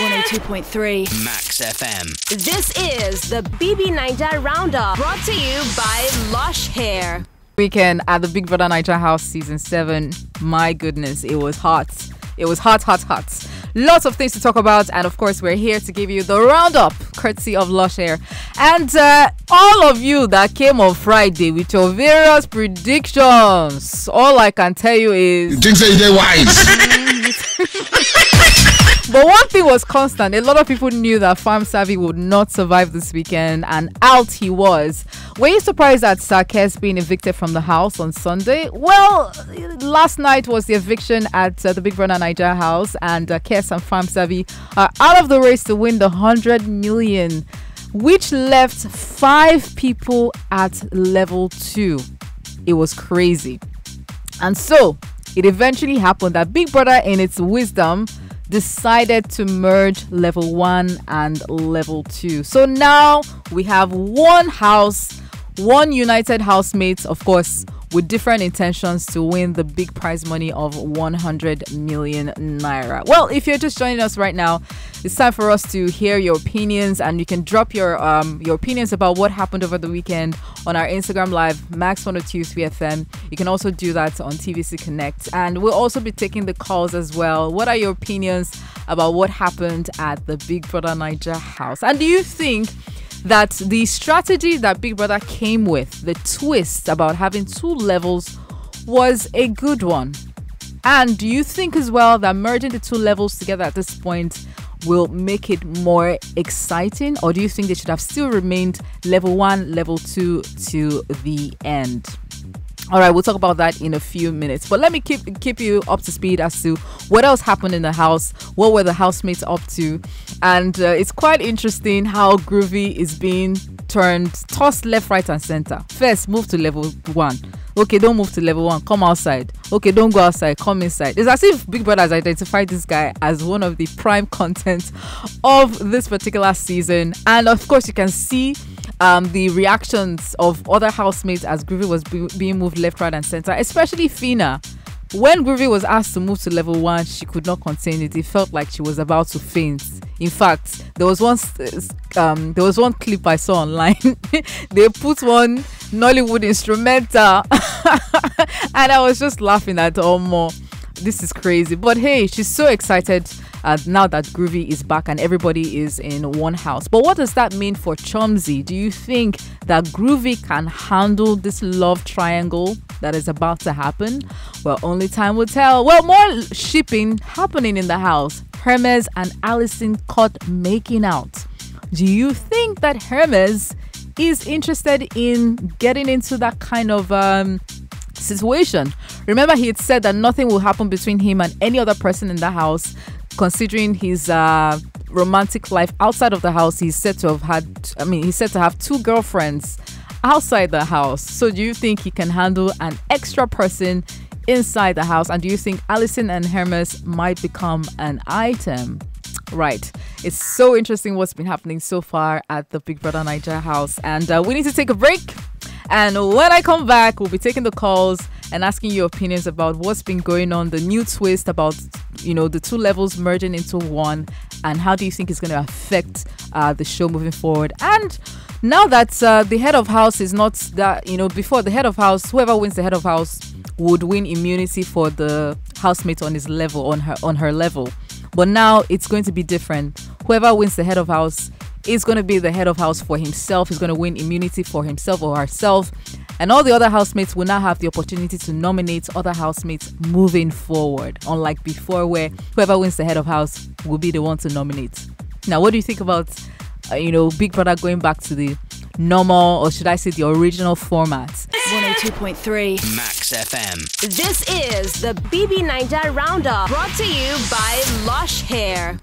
102.3 Maxfm. This is the Bbnaija Roundup, brought to you by Lush Hair. Weekend at the Big Brother Naija house season 7. My goodness, it was hot. It was hot. Lots of things to talk about, and of course we're here to give you the roundup courtesy of Lush Hair. And all of you that came on Friday with your various predictions, all I can tell you is you think so you're wise. But one thing was constant. A lot of people knew that Farm Savvy would not survive this weekend, and out he was. Were you surprised at Kes being evicted from the house on Sunday? Well, last night was the eviction at the Big Brother Naija house, and Kes and Farm Savvy are out of the race to win the 100 million, which left 5 people at level 2. It was crazy. And so it eventually happened that Big Brother, in its wisdom, decided to merge level 1 and level 2. So now we have one house, one united housemates, of course, with different intentions to win the big prize money of 100 million naira. Well, if you're just joining us right now, it's time for us to hear your opinions, and you can drop your opinions about what happened over the weekend on our Instagram live, Max1023 FM. You can also do that on TVC Connect, and we'll also be taking the calls as well. What are your opinions about what happened at the Big Brother Naija house? And do you think that the strategy that Big Brother came with, the twist about having 2 levels, was a good one? And do you think as well that merging the 2 levels together at this point will make it more exciting? Or do you think they should have still remained level 1, level 2 to the end? All right, we'll talk about that in a few minutes. But let me keep you up to speed as to what else happened in the house. What were the housemates up to? And it's quite interesting how Groovy is being tossed left, right, and center. First, move to level 1. Okay, don't move to level 1. Come outside. Okay, don't go outside. Come inside. It's as if Big Brother has identified this guy as one of the prime content of this particular season. And of course, you can see the reactions of other housemates as Groovy was being moved left, right, and center, especially Phyna. When Groovy was asked to move to level 1, she could not contain it. It felt like she was about to faint. In fact, there was one clip I saw online. They put one Nollywood instrumental, and I was just laughing at more. This is crazy. But hey, she's so excited now that Groovy is back and everybody is in one house. But what does that mean for Chomzy? Do you think that Groovy can handle this love triangle that is about to happen? Well, only time will tell. Well, more shipping happening in the house. Hermes and Allyson caught making out. Do you think that Hermes is interested in getting into that kind of situation? Remember, he had said that nothing will happen between him and any other person in the house, considering his romantic life outside of the house. He's said to have 2 girlfriends outside the house. So do you think he can handle an extra person inside the house? And do you think Allyson and Hermes might become an item? Right. It's so interesting what's been happening so far at the Big Brother Naija house. And we need to take a break. And when I come back, we'll be taking the calls and asking your opinions about what's been going on, the new twist about, the 2 levels merging into 1, and how do you think it's going to affect the show moving forward. And now that the head of house is not that, before the head of house, whoever wins the head of house would win immunity for the housemate on his level, on her level. But now it's going to be different. Whoever wins the head of house is going to be the head of house for himself. He's going to win immunity for himself or herself. And all the other housemates will now have the opportunity to nominate other housemates moving forward. Unlike before, where whoever wins the head of house will be the one to nominate. Now, what do you think about, Big Brother going back to the normal, or should I say the original format? 102.3 Maxfm. This is the Bbnaija Roundup, brought to you by Lush Hair.